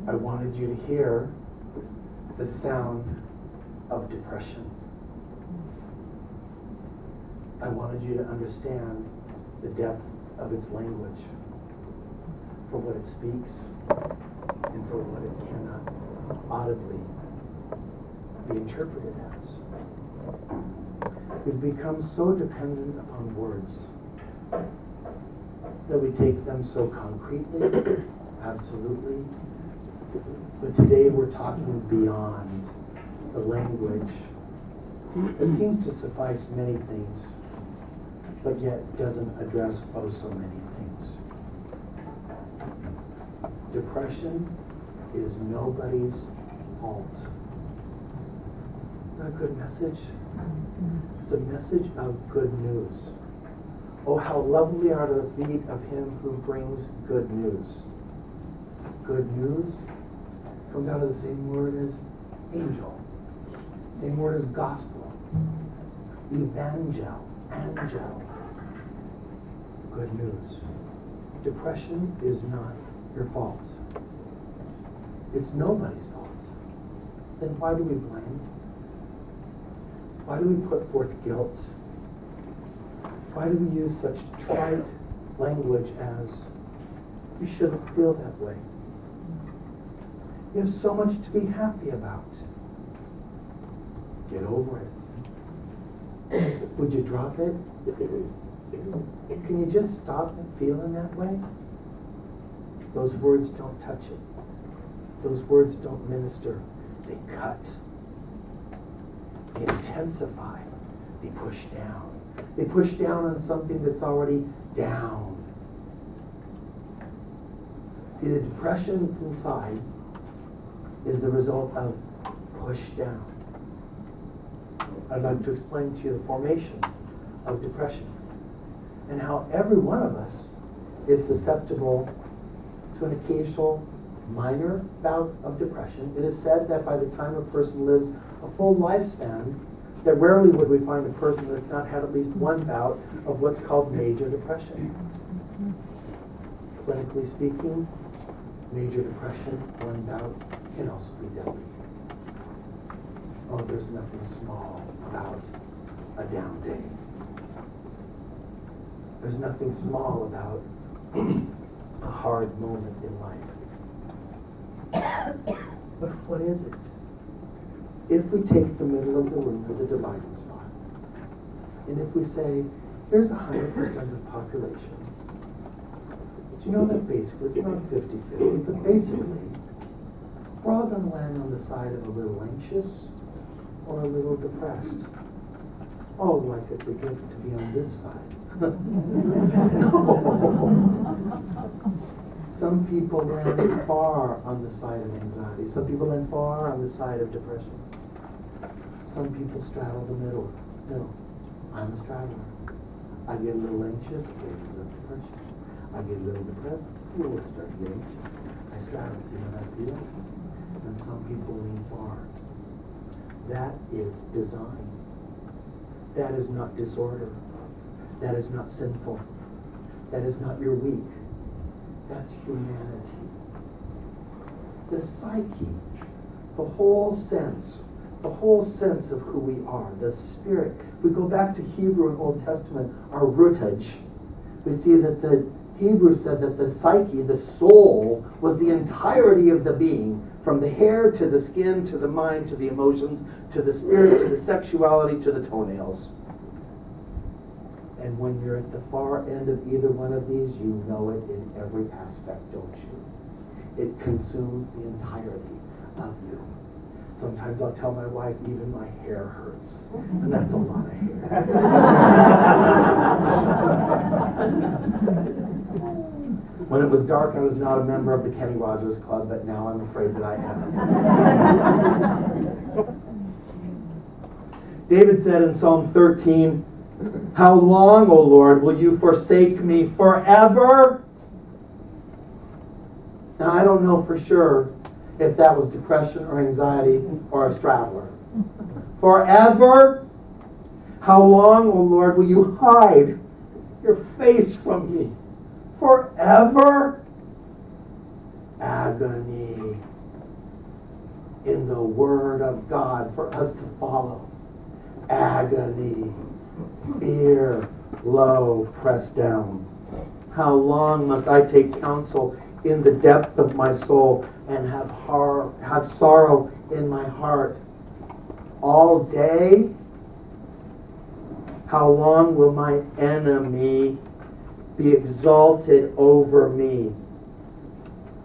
I wanted you to hear the sound of depression. I wanted you to understand the depth of its language, for what it speaks and for what it cannot audibly be interpreted as. We've become so dependent upon words that we take them so concretely, absolutely. But today we're talking beyond the language that seems to suffice many things, but yet doesn't address oh so many things. Depression is nobody's fault. Is that a good message? It's a message of good news. Oh, how lovely are the feet of him who brings good news. Good news comes out of the same word as angel, same word as gospel, evangel, angel. Good news. Depression is not your fault. It's nobody's fault. Then why do we blame? Why do we put forth guilt? Why do we use such trite language as, you shouldn't feel that way? You have so much to be happy about. Get over it. Would you drop it? Can you just stop feeling that way? Those words don't touch it. Those words don't minister. They cut. They intensify. They push down. They push down on something that's already down. See, the depression that's inside is the result of push down. I'd like to explain to you the formation of depression and how every one of us is susceptible to an occasional minor bout of depression. It is said that by the time a person lives a full lifespan, that rarely would we find a person that's not had at least one bout of what's called major depression. Clinically speaking, major depression, one bout, can also be deadly. Oh, there's nothing small about a down day. There's nothing small about a hard moment in life. But what is it? If we take the middle of the room as a dividing spot, and if we say, here's 100% of population, do you know that basically, it's not 50-50, but basically, we're all going to land on the side of a little anxious or a little depressed. Oh, like it's a gift to be on this side. No. Some people land far on the side of anxiety. Some people land far on the side of depression. Some people straddle the middle. I'm a straddler. I get a little anxious, cases of depression. I get a little depressed, I start to get anxious. I straddle, you know that feeling? And some people lean far. That is design. That is not disorder. That is not sinful. That is not your weak. That's humanity. The psyche, the whole sense of who we are, the spirit. We go back to Hebrew and Old Testament, our rootage. We see that the Hebrew said that the psyche, the soul, was the entirety of the being, from the hair to the skin to the mind to the emotions to the spirit to the sexuality to the toenails. And when you're at the far end of either one of these, you know it in every aspect, don't you? It consumes the entirety of you. Sometimes I'll tell my wife, even my hair hurts. And that's a lot of hair. When it was dark, I was not a member of the Kenny Rogers Club, but now I'm afraid that I am. David said in Psalm 13, "How long, O Lord, will you forsake me? Forever?" Now, I don't know for sure if that was depression or anxiety or a straddler. Forever? How long, O Lord, will you hide your face from me? Forever? Agony. in the Word of God for us to follow. Agony, fear, lo, pressed down. How long must I take counsel in the depth of my soul and have sorrow in my heart? All day? How long will my enemy be exalted over me?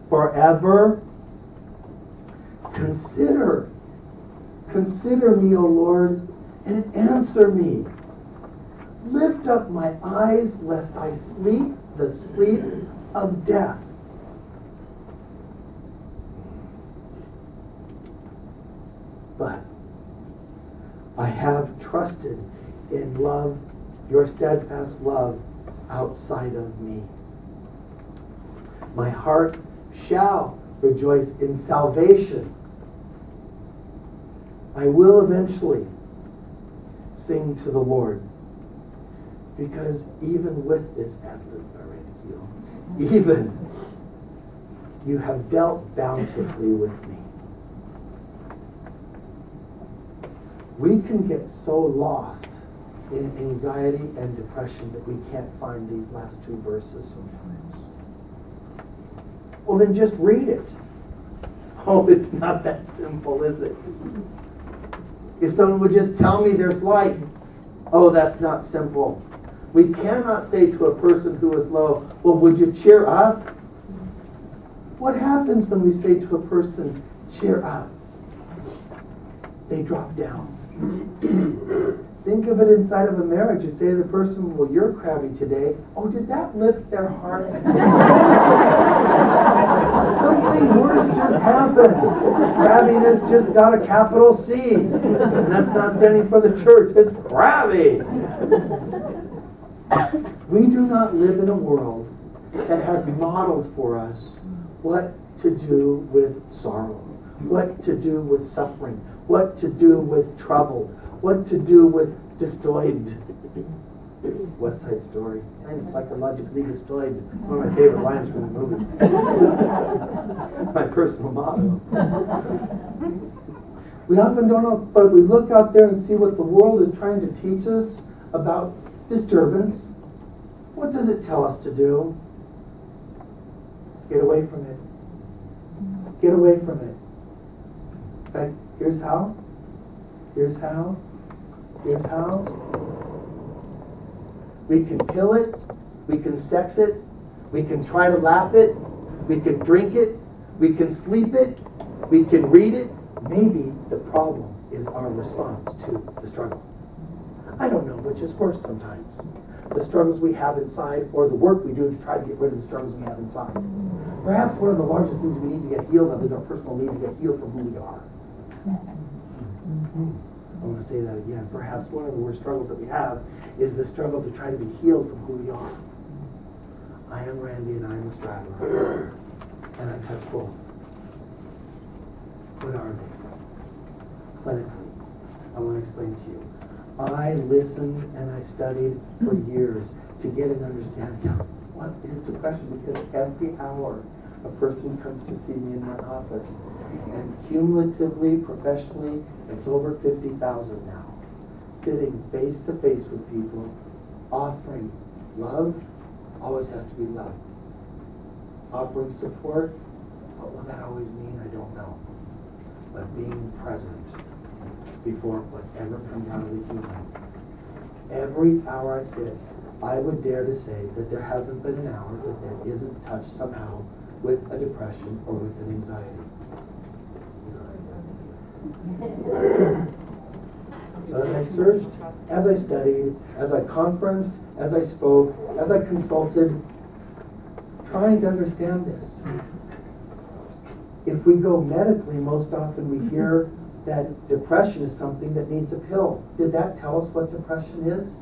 Forever? Consider me, O Lord, and answer me. Lift up my eyes, lest I sleep the sleep of death. But I have trusted in love, your steadfast love outside of me. My heart shall rejoice in salvation. I will eventually sing to the Lord, because even with this ad-lib already, even you have dealt bountifully with me. We can get so lost in anxiety and depression that we can't find these last two verses sometimes. Well, then just read it. Oh, it's not that simple, is it? If someone would just tell me there's light, oh, that's not simple. We cannot say to a person who is low, well, would you cheer up? What happens when we say to a person, cheer up? They drop down. Think of it inside of a marriage. You say to the person, well, you're crabby today. Oh, did that lift their heart? Something worse just happened. Crabbiness just got a capital C. And that's not standing for the church. It's crabby. We do not live in a world that has modeled for us what to do with sorrow, what to do with suffering, what to do with trouble, what to do with destroyed. West Side Story. I'm psychologically destroyed. One of my favorite lines from the movie. My personal motto. We often don't know, but we look out there and see what the world is trying to teach us about disturbance. What does it tell us to do? Get away from it. Get away from it. In fact, here's how. Here's how. Here's how. We can pill it. We can sex it. We can try to laugh it. We can drink it. We can sleep it. We can read it. Maybe the problem is our response to the struggle. I don't know which is worse sometimes. The struggles we have inside or the work we do to try to get rid of the struggles we have inside. Perhaps one of the largest things we need to get healed of is our personal need to get healed from who we are. I want to say that again. Perhaps one of the worst struggles that we have is the struggle to try to be healed from who we are. I am Randy and I am a straddler. And I touch both. What are they? Clinically, I want to explain to you. I listened and I studied for years to get an understanding of what is depression, because every hour a person comes to see me in my office, and cumulatively, professionally, it's over 50,000 now, sitting face to face with people, offering love. Always has to be love. Offering support, what will that always mean? I don't know. But being present before whatever comes out of the human. Every hour I sit, I would dare to say that there hasn't been an hour that there isn't touched somehow with a depression or with an anxiety. So as I searched, as I studied, as I conferenced, as I spoke, as I consulted, trying to understand this. If we go medically, most often we hear that depression is something that needs a pill. Did that tell us what depression is?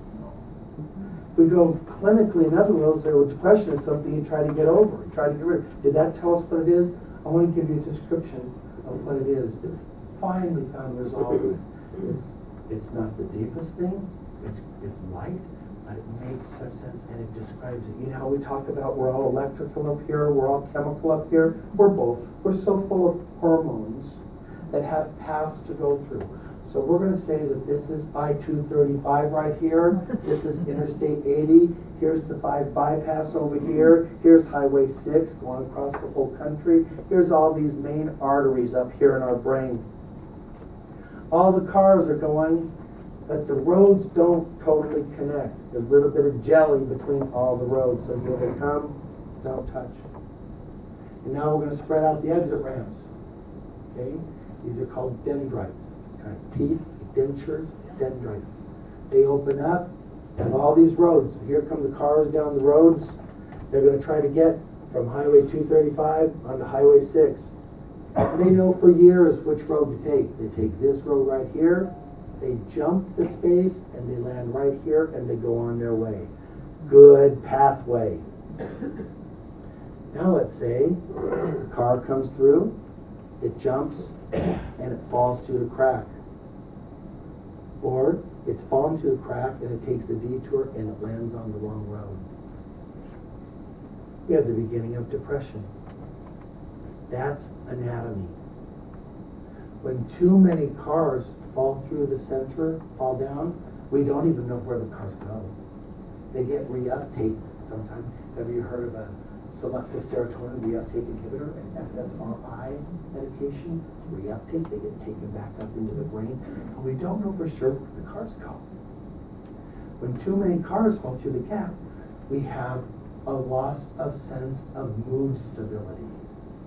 We go clinically, in other words, say, well, depression is something you try to get over, you try to get rid of. Did that tell us what it is? I want to give you a description of what it is. Finally found resolve with. It's not the deepest thing. It's light, but it makes such sense, and it describes it. You know how we talk about we're all electrical up here, we're all chemical up here. We're both. We're so full of hormones that have paths to go through. So we're going to say that this is I-235 right here. This is Interstate 80. Here's the 5 bypass over here. Here's Highway 6 going across the whole country. Here's all these main arteries up here in our brain. All the cars are going, but the roads don't totally connect. There's a little bit of jelly between all the roads. So here they come, don't touch. And now we're going to spread out the exit ramps. Okay? These are called dendrites. Teeth, dentures, dendrites. They open up, have all these roads. Here come the cars down the roads. They're going to try to get from Highway 235 onto Highway 6. And they know for years which road to take. They take this road right here, they jump the space, and they land right here, and they go on their way. Good pathway. Now let's say the car comes through, it jumps, and it falls through the crack. Or it's fallen through the crack and it takes a detour and it lands on the wrong road. We have the beginning of depression. That's anatomy. When too many cars fall through the center, fall down, we don't even know where the cars go. They get reuptake sometimes. Have you heard of a selective serotonin reuptake inhibitor, an SSRI medication? Reuptake, they get taken back up into the brain. And we don't know for sure where the cars go. When too many cars fall through the gap, we have a loss of sense of mood stability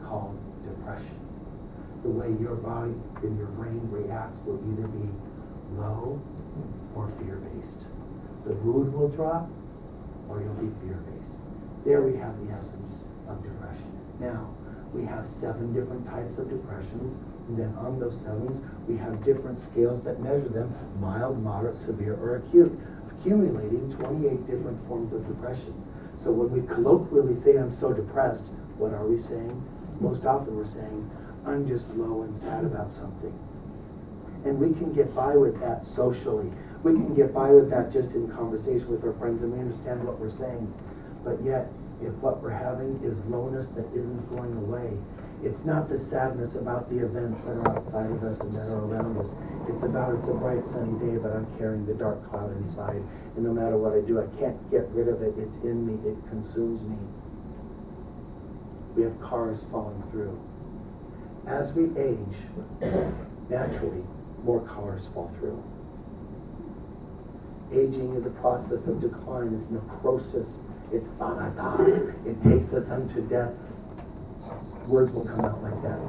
called depression. The way your body and your brain reacts will either be low or fear-based. The mood will drop or you'll be fear-based. There we have the essence of depression. Now, we have 7 different types of depressions, and then on those 7s, we have different scales that measure them: mild, moderate, severe, or acute, accumulating 28 different forms of depression. So when we colloquially say, I'm so depressed, what are we saying? Most often we're saying, I'm just low and sad about something. And we can get by with that socially. We can get by with that just in conversation with our friends, and we understand what we're saying. But yet, if what we're having is lowness that isn't going away, it's not the sadness about the events that are outside of us and that are around us. It's about, it's a bright sunny day, but I'm carrying the dark cloud inside. And no matter what I do, I can't get rid of it. It's in me. It consumes me. We have cars falling through. As we age, naturally, more cars fall through. Aging is a process of decline. It's necrosis. It's thanatos. It takes us unto death. Words will come out like that.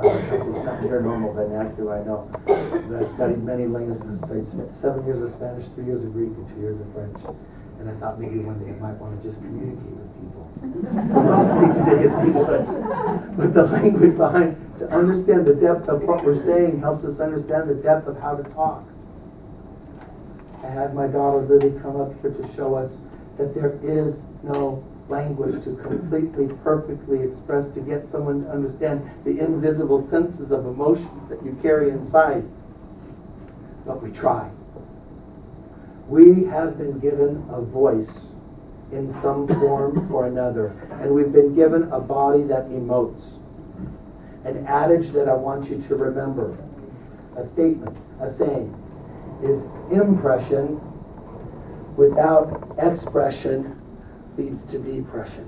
It's not your normal vernacular, I know. But I studied many languages. I studied 7 years of Spanish, 3 years of Greek, and 2 years of French. And I thought maybe one day I might want to just communicate with people. So mostly today it's English. But the language behind, to understand the depth of what we're saying helps us understand the depth of how to talk. I had my daughter Lily come up here to show us that there is no language to completely, perfectly express, to get someone to understand the invisible senses of emotions that you carry inside. But we try. We have been given a voice in some form or another, and we've been given a body that emotes. An adage that I want you to remember, a statement, a saying, is impression without expression leads to depression.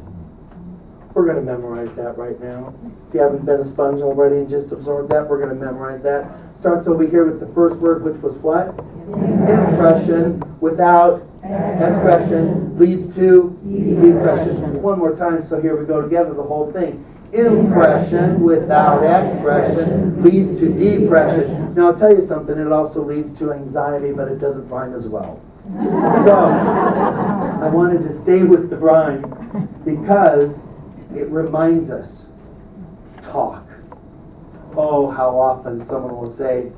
We're going to memorize that right now. If you haven't been a sponge already and just absorbed that, we're going to memorize that. Starts over here with the first word, which was what? Impression without expression leads to depression. One more time, so here we go together, the whole thing. Impression without expression leads to depression. Now I'll tell you something, it also leads to anxiety, but it doesn't rhyme as well. So, I wanted to stay with the rhyme because it reminds us, talk. Oh, how often someone will say,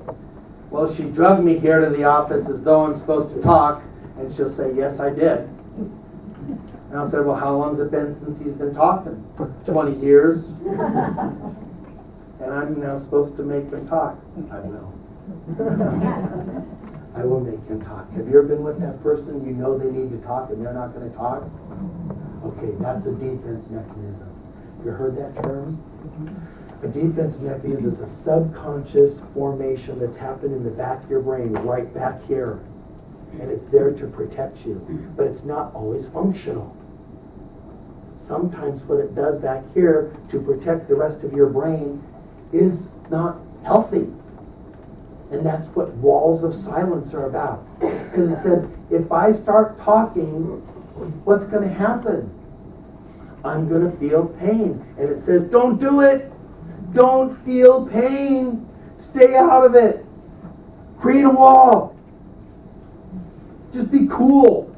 well, she drugged me here to the office as though I'm supposed to talk, and she'll say, yes, I did. And I'll say, well, how long's it been since he's been talking? 20 years. And I'm now supposed to make him talk. I will. I will make him talk. Have you ever been with that person, you know they need to talk and they're not going to talk? Okay, that's a defense mechanism. You heard that term? A defense mechanism is a subconscious formation that's happened in the back of your brain, right back here. And it's there to protect you. But it's not always functional. Sometimes what it does back here to protect the rest of your brain is not healthy. And that's what walls of silence are about. Because it says, if I start talking, what's going to happen? I'm going to feel pain. And it says, don't do it. Don't feel pain. Stay out of it. Create a wall. Just be cool.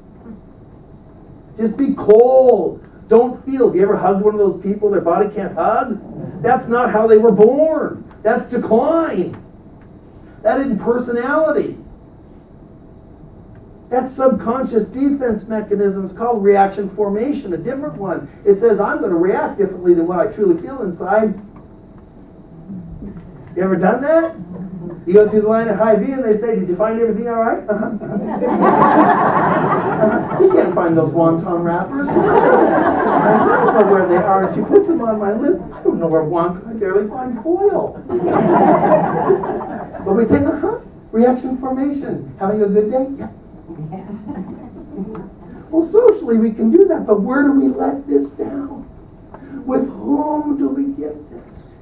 Just be cold. Don't feel. Have you ever hugged one of those people their body can't hug? That's not how they were born. That's decline. That isn't personality. That subconscious defense mechanism is called reaction formation, a different one. It says, I'm going to react differently than what I truly feel inside. You ever done that? You go through the line at Hy-Vee and they say, did you find everything all right? You can't find those wonton wrappers. I don't know where they are. And she puts them on my list. I don't know where wonton. I barely find foil. But we say, reaction formation. Having a good day? Yeah. Well, socially we can do that, but where do we let this down? With whom do we give this?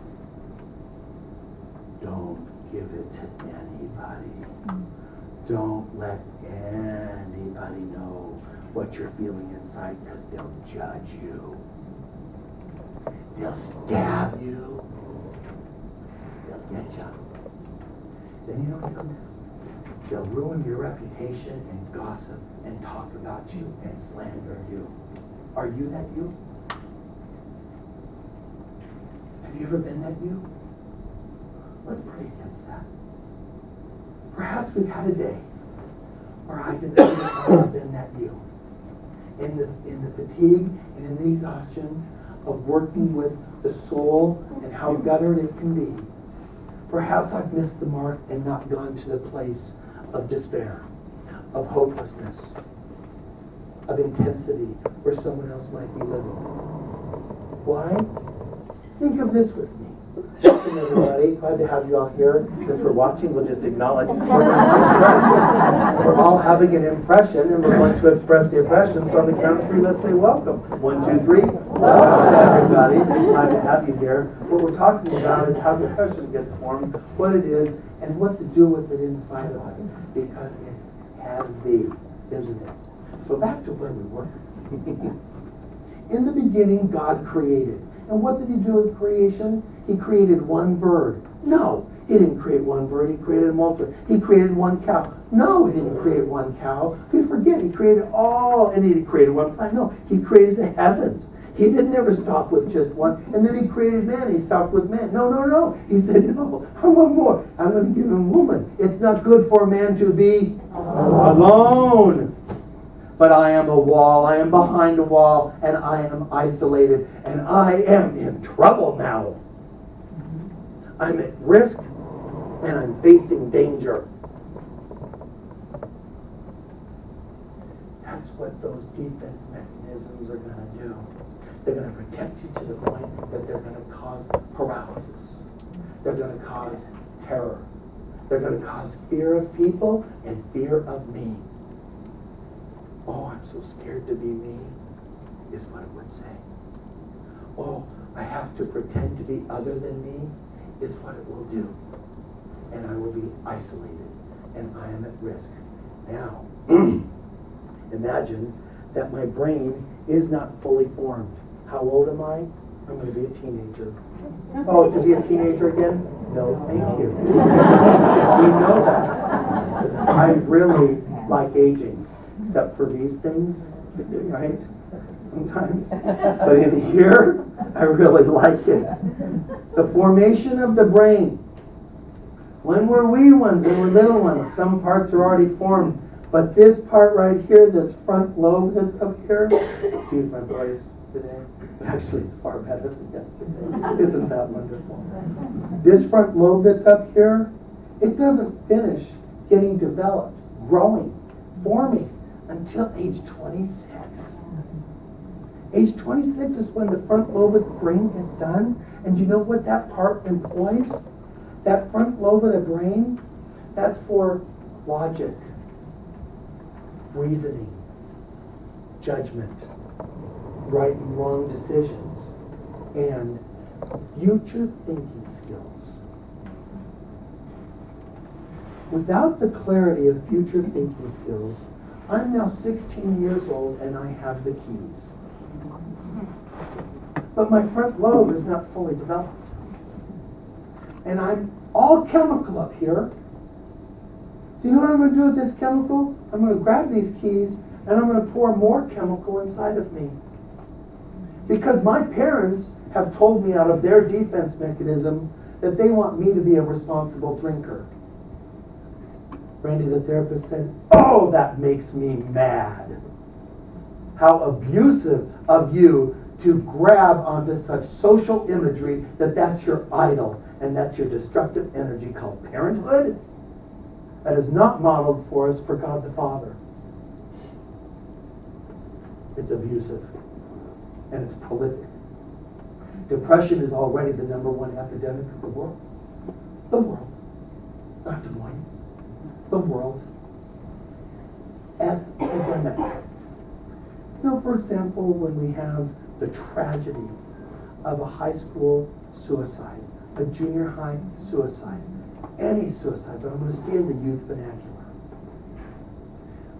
Don't give it to anybody. Don't let anybody know what you're feeling inside, because they'll judge you. They'll stab you. They'll get you. Then you know what they'll do? They'll ruin your reputation and gossip and talk about you and slander you. Are you that you? Have you ever been that you? Let's pray against that. Perhaps we've had a day, or I've been that you. In the fatigue and in the exhaustion of working with the soul and how guttered it can be. Perhaps I've missed the mark and not gone to the place of despair, of hopelessness, of intensity where someone else might be living. Why? Think of this with me. Welcome, everybody. Glad to have you all here. Since we're watching, we'll just acknowledge. We're going to express. We're all having an impression, and we're going to express the impression. So on the count of three, let's say welcome. 1, 2, 3. Welcome, everybody. Glad to have you here. What we're talking about is how depression gets formed, what it is, and what to do with it inside of us. Because it's heavy, isn't it? So back to where we were. In the beginning, God created. And what did he do with creation? He created one bird. No, he didn't create one bird. He created a multitude. He created one cow. No, he didn't create one cow. We forget. He created all, and he created one plant. No, he created the heavens. He didn't ever stop with just one. And then he created man. He stopped with man. No. He said, no, I want more. I'm going to give him woman. It's not good for man to be alone. But I am a wall, I am behind a wall, and I am isolated, and I am in trouble now. I'm at risk, and I'm facing danger. That's what those defense mechanisms are going to do. They're going to protect you to the point that they're going to cause paralysis. They're going to cause terror. They're going to cause fear of people and fear of me. Oh, I'm so scared to be me, is what it would say. Oh, I have to pretend to be other than me, is what it will do. And I will be isolated, and I am at risk. Now, imagine that my brain is not fully formed. How old am I? I'm going to be a teenager. Oh, to be a teenager again? No, thank you. We know that. I really like aging. Except for these things, right? Sometimes. But in here, I really like it. The formation of the brain. When we're wee ones and we're little ones, some parts are already formed. But this part right here, this front lobe that's up here, excuse my voice today, but actually it's far better than yesterday. Isn't that wonderful? This front lobe that's up here, it doesn't finish getting developed, growing, forming, until age 26. Age 26 is when the front lobe of the brain gets done. And you know what that part employs? That front lobe of the brain, that's for logic, reasoning, judgment, right and wrong decisions, and future thinking skills. Without the clarity of future thinking skills, I'm now 16 years old and I have the keys. But my front lobe is not fully developed. And I'm all chemical up here. So you know what I'm going to do with this chemical? I'm going to grab these keys and I'm going to pour more chemical inside of me. Because my parents have told me out of their defense mechanism that they want me to be a responsible drinker. Randy, the therapist, said, "Oh, that makes me mad. How abusive of you to grab onto such social imagery that's your idol and that's your destructive energy called parenthood. That is not modeled for us for God the Father. It's abusive and it's prolific. Depression is already the #1 epidemic of the world. The world, not Des Moines. The world. Epidemic. You know, for example, when we have the tragedy of a high school suicide, a junior high suicide, any suicide, but I'm going to stay in the youth vernacular.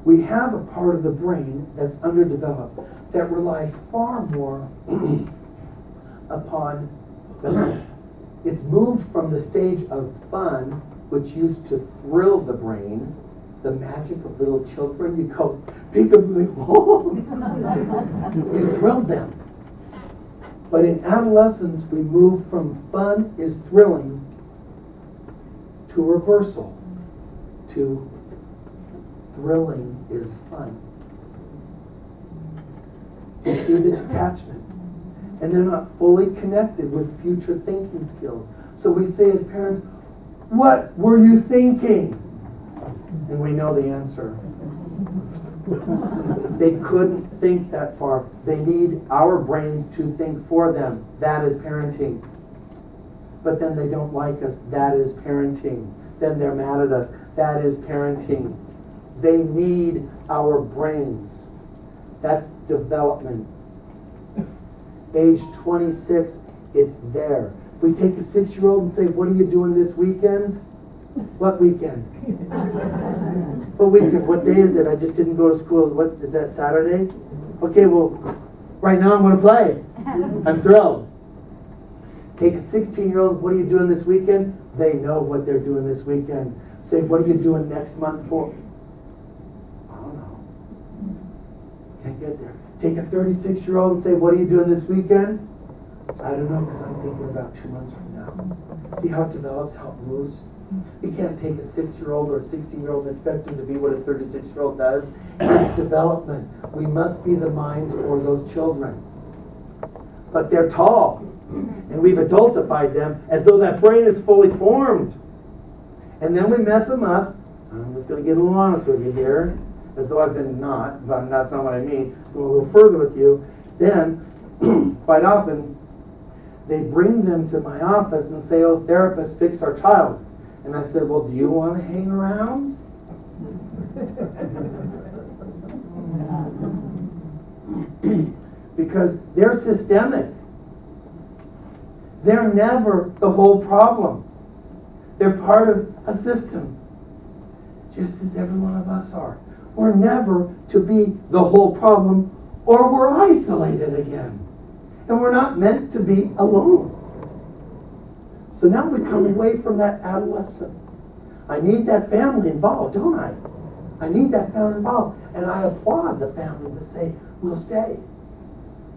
We have a part of the brain that's underdeveloped that relies far more upon it's moved from the stage of fun, which used to thrill the brain, the magic of little children. You go, peekaboo, you thrilled them. But in adolescence, we move from fun is thrilling to reversal, to thrilling is fun. You see the detachment. And they're not fully connected with future thinking skills. So we say as parents, what were you thinking? And we know the answer. They couldn't think that far. They need our brains to think for them. That is parenting. But then they don't like us. That is parenting. Then they're mad at us. That is parenting. They need our brains. That's development. Age 26, it's there. We take a 6-year-old and say, what are you doing this weekend? What weekend? What weekend? What day is it? I just didn't go to school. What is that, Saturday? Okay, well, right now I'm going to play. I'm thrilled. Take a 16-year-old, what are you doing this weekend? They know what they're doing this weekend. Say, what are you doing next month for? I don't know. Can't get there. Take a 36-year-old and say, what are you doing this weekend? I don't know, because I'm thinking about 2 months from now. See how it develops, how it moves? You can't take a 6-year-old or a 16-year-old and expect them to be what a 36-year-old does. It's development. We must be the minds for those children. But they're tall. And we've adultified them as though that brain is fully formed. And then we mess them up. I'm just going to get a little honest with you here, as though I've been not, but that's not what I mean. Go a little further with you. Then, quite often, they bring them to my office and say, oh, therapist, fix our child. And I said, well, do you want to hang around? Because they're systemic. They're never the whole problem. They're part of a system, just as every one of us are. We're never to be the whole problem, or we're isolated again. And we're not meant to be alone. So now we come away from that adolescent. I need that family involved, don't I? I need that family involved. And I applaud the families that say, we'll stay.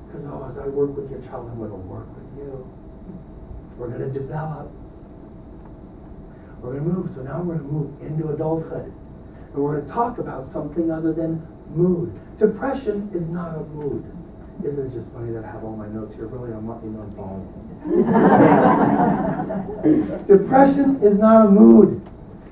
Because, as I work with your child, I'm going to work with you. We're going to develop. We're going to move. So now we're going to move into adulthood. And we're going to talk about something other than mood. Depression is not a mood. Isn't it just funny that I have all my notes here? Really, I'm not even following. Depression is not a mood.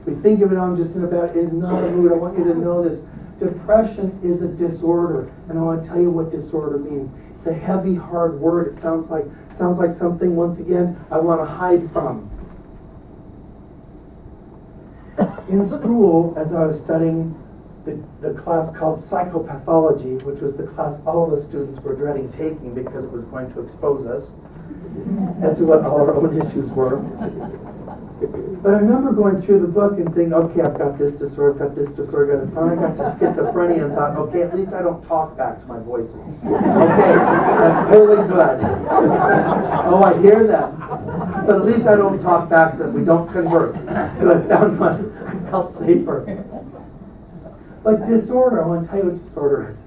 We think of it on just in about, it is not a mood. I want you to know this. Depression is a disorder. And I want to tell you what disorder means. It's It's a heavy, hard word. It sounds like something, once again, I want to hide from. In school, as I was studying the class called psychopathology, which was the class all of the students were dreading taking because it was going to expose us as to what all our own issues were. But I remember going through the book and thinking, okay, I've got this disorder, and finally got to schizophrenia and thought, okay, at least I don't talk back to my voices. Okay, that's really good. Oh, I hear them. But at least I don't talk back to them. We don't converse. Good, I felt safer. But disorder, I want to tell you what disorder is.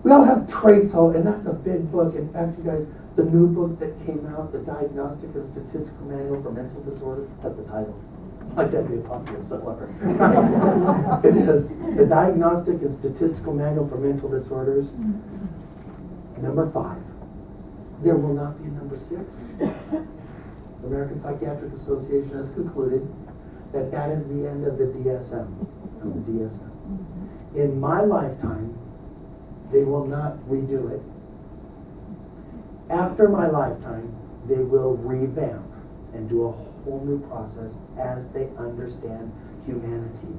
We all have traits, and that's a big book. In fact, you guys, the new book that came out, the Diagnostic and Statistical Manual for Mental Disorder, has the title. Like that'd be a popular seller. It is. The Diagnostic and Statistical Manual for Mental Disorders. Number 5. There will not be a number 6. The American Psychiatric Association has concluded that that is the end of the DSM. In my lifetime, they will not redo it. After my lifetime, they will revamp and do a whole new process as they understand humanity.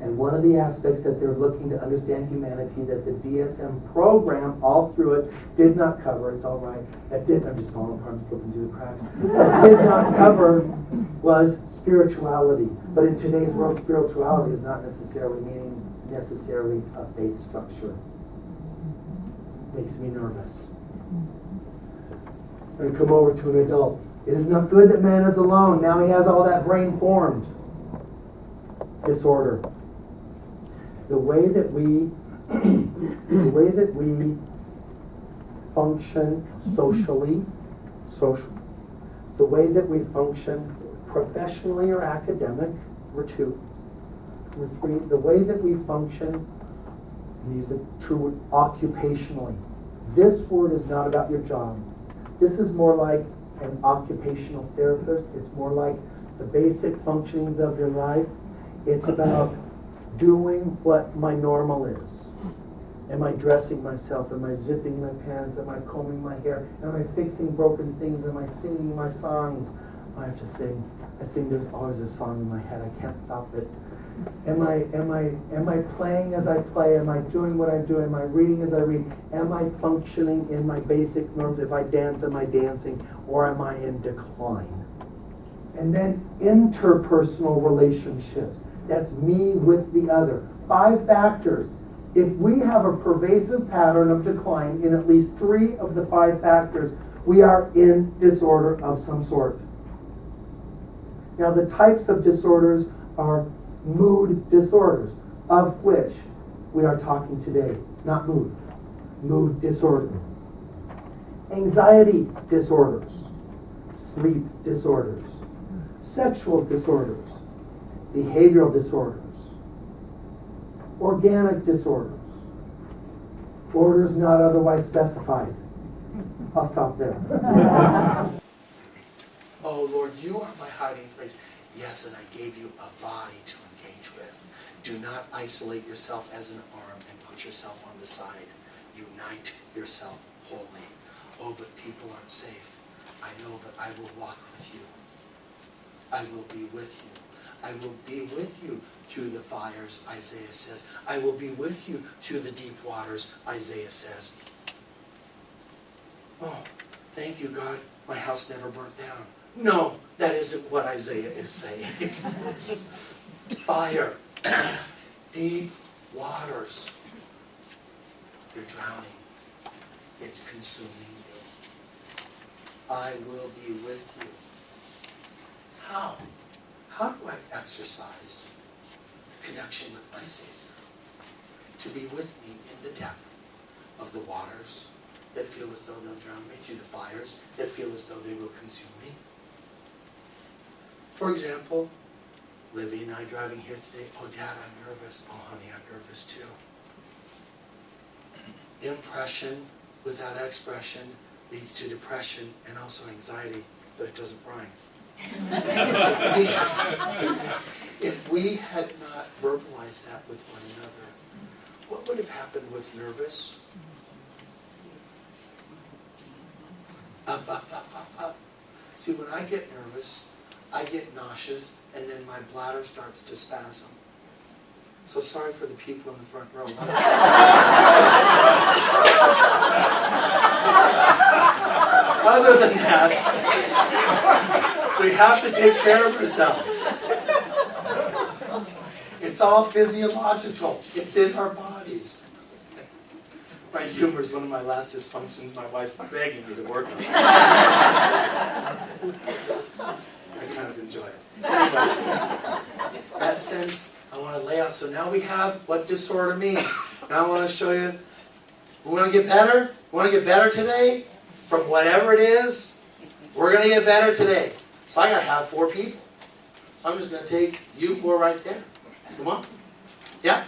And one of the aspects that they're looking to understand humanity that the DSM program, all through it, did not cover, it's all right, I'm just falling apart, I'm slipping through the cracks, that did not cover was spirituality. But in today's world, spirituality is not necessarily meaning necessarily a faith structure. Makes me nervous. I'm going to come over to an adult. It is not good that man is alone. Now he has all that brain formed. Disorder. The way that we function socially, the way that we function professionally or academic, number 2. Number 3, the way that we function, use the true word, occupationally. This word is not about your job. This is more like an occupational therapist. It's more like the basic functionings of your life. It's about doing what my normal is. Am I dressing myself? Am I zipping my pants? Am I combing my hair? Am I fixing broken things? Am I singing my songs? I have to sing. There's always a song in my head. I can't stop it. Am I playing as I play? Am I doing what I do? Am I reading as I read? Am I functioning in my basic norms? If I dance, am I dancing? Or am I in decline? And then interpersonal relationships. That's me with the other. 5 factors. If we have a pervasive pattern of decline in at least 3 of the 5 factors, we are in disorder of some sort. Now, the types of disorders are mood disorders, of which we are talking today. Not mood disorder. Anxiety disorders, sleep disorders, sexual disorders, behavioral disorders, organic disorders, orders not otherwise specified. I'll stop there. Oh Lord, you are my hiding place. Yes, and I gave you a body to engage with. Do not isolate yourself as an arm and put yourself on the side. Unite yourself wholly. Oh, but people aren't safe. I know, but I will walk with you. I will be with you. I will be with you through the fires, Isaiah says. I will be with you through the deep waters, Isaiah says. Oh, thank you, God. My house never burnt down. No, that isn't what Isaiah is saying. Fire, deep waters. You're drowning. It's consuming you. I will be with you. How? How do I exercise connection with my Savior? To be with me in the depth of the waters that feel as though they'll drown me, through the fires that feel as though they will consume me. For example, Livy and I driving here today. Oh, Dad, I'm nervous. Oh, honey, I'm nervous too. Impression without expression leads to depression and also anxiety, but it doesn't rhyme. If we had not verbalized that with one another, what would have happened with nervous? up, up, up, up, up. See, when I get nervous, I get nauseous, and then my bladder starts to spasm. So sorry for the people in the front row. Other than that, we have to take care of ourselves. It's all physiological. It's in our bodies. My humor is one of my last dysfunctions. My wife's begging me to work on it. I kind of enjoy it. Anyway, that sense, I want to lay out. So now we have what disorder means. Now I want to show you. We want to get better? We want to get better today? From whatever it is, we're going to get better today. So I got to have 4 people. So I'm just going to take you 4 right there. Come on. Yeah,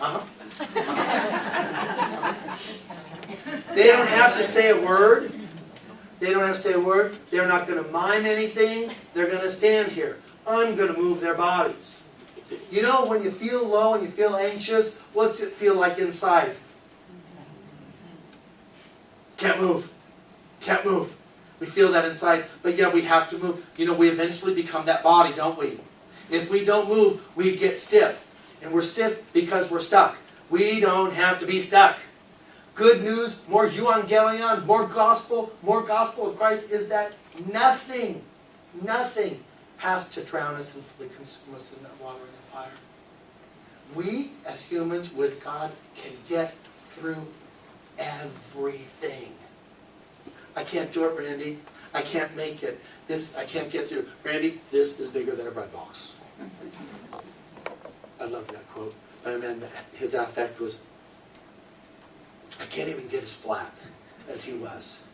They don't have to say a word. They don't have to say a word. They're not going to mime anything. They're going to stand here. I'm going to move their bodies. You know, when you feel low and you feel anxious, what's it feel like inside? Can't move. Can't move. We feel that inside, but yeah, we have to move. You know, we eventually become that body, don't we? If we don't move, we get stiff. And we're stiff because we're stuck. We don't have to be stuck. Good news, more euangelion, more gospel of Christ is that nothing has to drown us and fully consume us in that water and that fire. We, as humans with God, can get through everything. I can't do it, Randy. I can't make it. I can't get through. Randy, this is bigger than a bread box. I love that quote. My man, his affect was, I can't even get as flat as he was.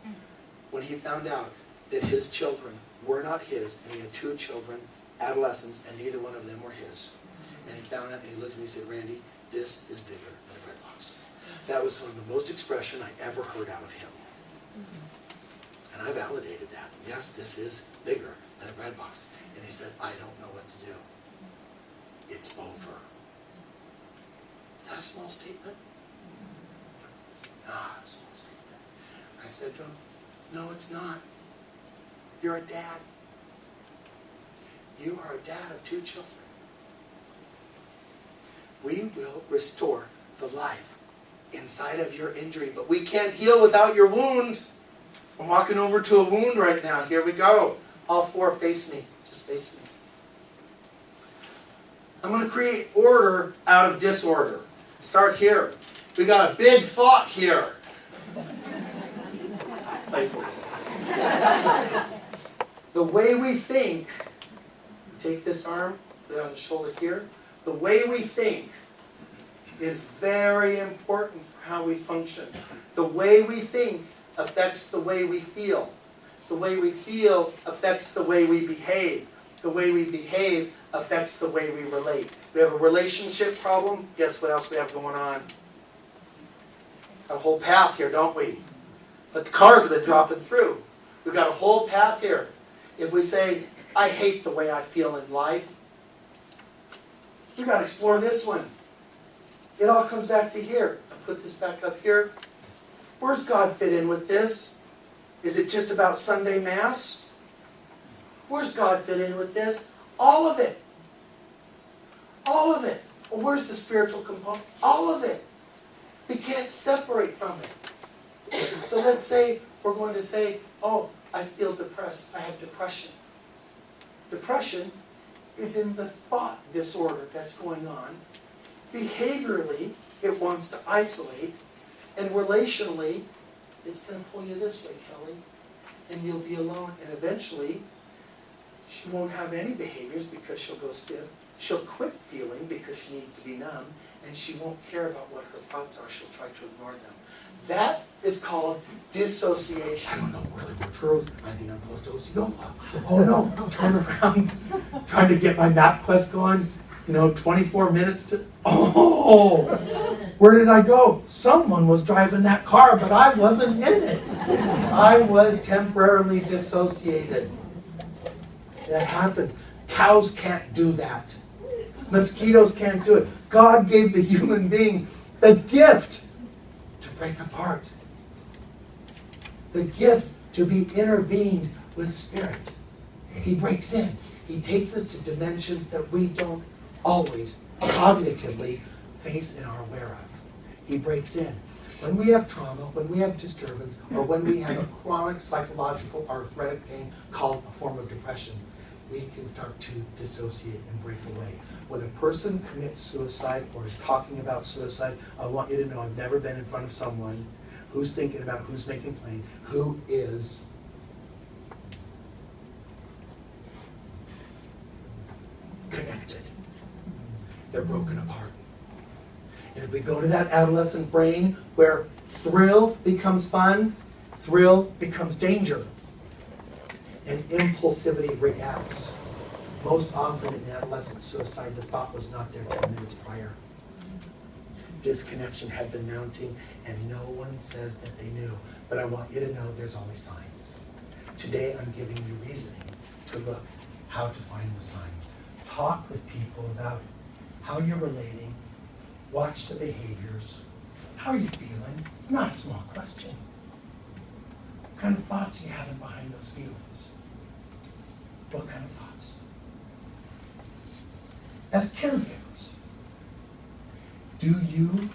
When he found out that his children were not his, and he had 2 children, adolescents, and neither one of them were his. And he found out, and he looked at me and said, Randy, this is bigger than a bread box. That was some of the most expression I ever heard out of him. And I validated that. Yes, this is bigger than a bread box. And he said, I don't know what to do. It's over. Is that a small statement? Ah, a small statement. I said to him, no, it's not. You're a dad. You are a dad of 2 children. We will restore the life inside of your injury, but we can't heal without your wound. I'm walking over to a wound right now. Here we go. All 4 face me. Just face me. I'm going to create order out of disorder. Start here. We got a big thought here. Playful. The way we think, take this arm, put it on the shoulder here. The way we think is very important for how we function. The way we think affects the way we feel. The way we feel affects the way we behave. The way we behave affects the way we relate. We have a relationship problem. Guess what else we have going on? A whole path here, don't we? But the cars have been dropping through. We've got a whole path here. If we say, I hate the way I feel in life, we've got to explore this one. It all comes back to here. I put this back up here. Where's God fit in with this? Is it just about Sunday Mass? Where's God fit in with this? All of it. All of it. Well, where's the spiritual component? All of it. We can't separate from it. So let's say we're going to say, oh, I feel depressed. I have depression. Depression is in the thought disorder that's going on. Behaviorally, it wants to isolate. And relationally, it's going to pull you this way, Kelly. And you'll be alone. And eventually, she won't have any behaviors because she'll go stiff. She'll quit feeling because she needs to be numb. And she won't care about what her thoughts are. She'll try to ignore them. That is called dissociation. I don't know really what truth. I think I'm close to OCO. Oh no, turn around. Trying to get my map quest going. 24 minutes to... Oh! Where did I go? Someone was driving that car, but I wasn't in it. I was temporarily dissociated. That happens. Cows can't do that. Mosquitoes can't do it. God gave the human being the gift to break apart. The gift to be intervened with spirit. He breaks in. He takes us to dimensions that we don't always cognitively face and are aware of. He breaks in. When we have trauma, when we have disturbance, or when we have a chronic psychological arthritic pain called a form of depression, we can start to dissociate and break away. When a person commits suicide or is talking about suicide, I want you to know I've never been in front of someone who's thinking about, who's making plain, who is connected. They're broken apart. And if we go to that adolescent brain where thrill becomes fun, thrill becomes danger, and impulsivity reacts. Most often in adolescent suicide, the thought was not there 10 minutes prior. Disconnection had been mounting, and no one says that they knew. But I want you to know there's always signs. Today I'm giving you reasoning to look how to find the signs. Talk with people about how you're relating. Watch the behaviors. How are you feeling? It's not a small question. What kind of thoughts are you having behind those feelings? What kind of thoughts? As caregivers, do you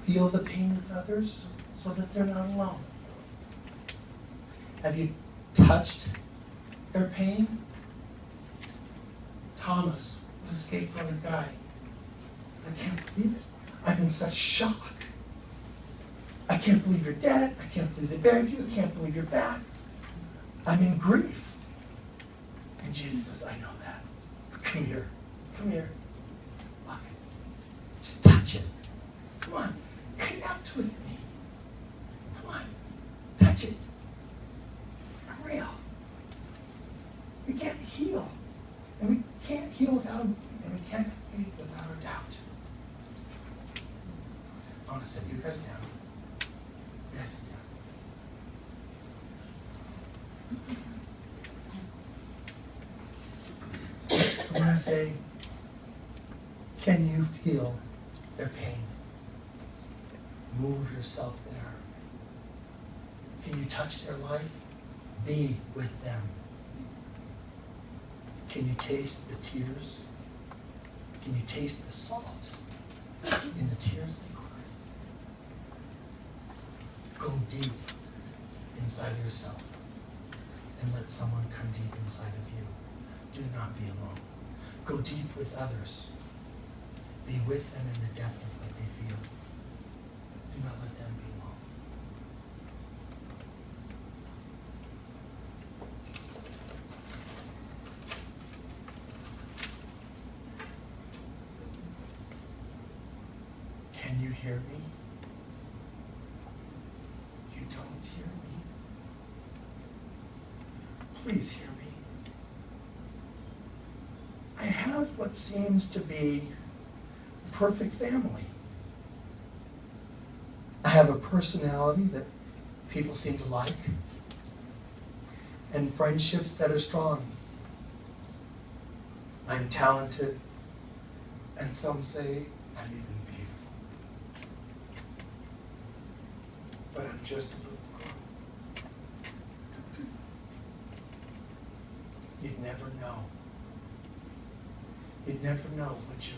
feel the pain with others so that they're not alone? Have you touched their pain? Thomas, what a scapegoated guy. I can't believe it. I'm in such shock. I can't believe you're dead. I can't believe they buried you. I can't believe you're back. I'm in grief. And Jesus says, I know that. Come here. Come here. Look. Just touch it. Come on. Connect with me. Come on. Touch it. I'm real. We can't heal. And we can't heal without, and we can't have faith without our doubt. I want to sit you guys down. You guys sit down. So I'm going to say, can you feel their pain? Move yourself there. Can you touch their life? Be with them. Can you taste the tears? Can you taste the salt in the tears they cry? Go deep inside yourself and let someone come deep inside of you. Do not be alone. Go deep with others. Be with them in the depth of what they feel. Do not let them be alone. Can you hear me? You don't hear me? Please hear me. I have what seems to be a perfect family. I have a personality that people seem to like, and friendships that are strong. I'm talented, and some say I'm even beautiful. But I'm just a little girl. You'd never know. You'd never know, would you?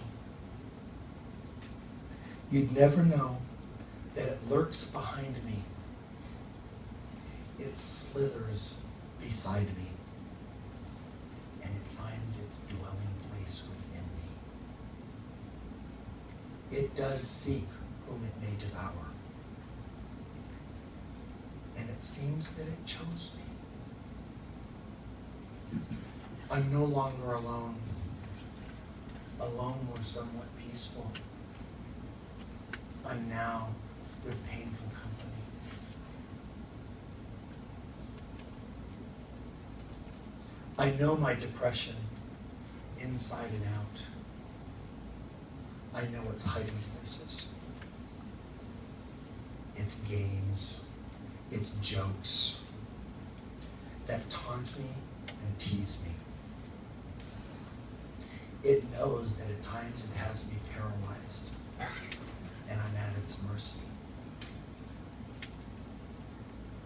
You'd never know that it lurks behind me. It slithers beside me. And it finds its dwelling place within me. It does seek whom it may devour. And it seems that it chose me. I'm no longer alone. Alone was somewhat peaceful. I'm now with painful company. I know my depression inside and out. I know its hiding places. Its games, its jokes that taunt me and tease me. It knows that at times it has me paralyzed, and I'm at its mercy.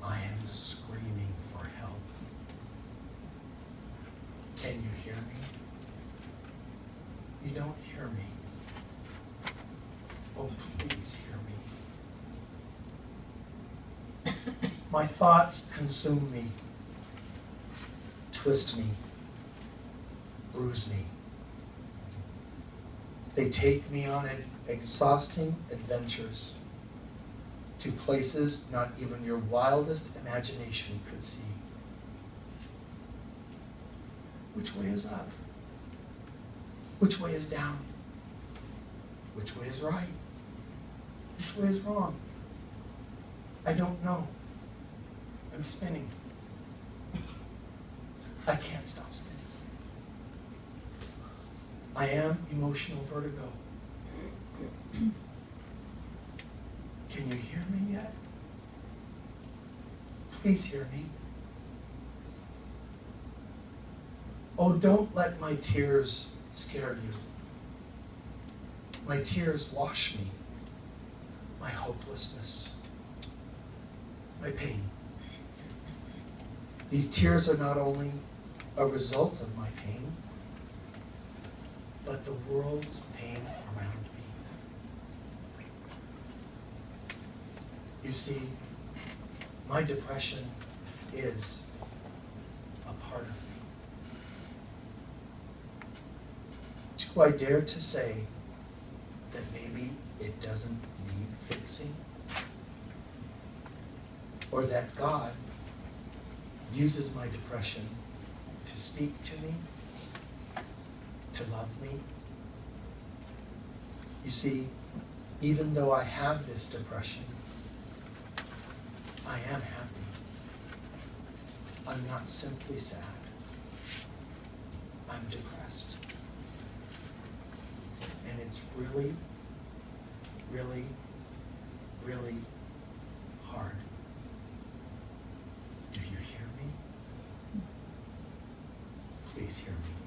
I am screaming Can you hear me? You don't hear me. Oh, please hear me. My thoughts consume me, twist me, bruise me. They take me on exhausting adventures to places not even your wildest imagination could see. Which way is up? Which way is down? Which way is right? Which way is wrong? I don't know. I'm spinning. I can't stop spinning. I am emotional vertigo. Can you hear me yet? Please hear me. Oh, don't let my tears scare you. My tears wash me. My hopelessness. My pain. These tears are not only a result of my pain, but the world's pain around me. You see, my depression is a part of me. Do I dare to say that maybe it doesn't need fixing? Or that God uses my depression to speak to me, to love me? You see, even though I have this depression, I am happy. I'm not simply sad. I'm depressed. And it's really, really, really hard. Do you hear me? Please hear me.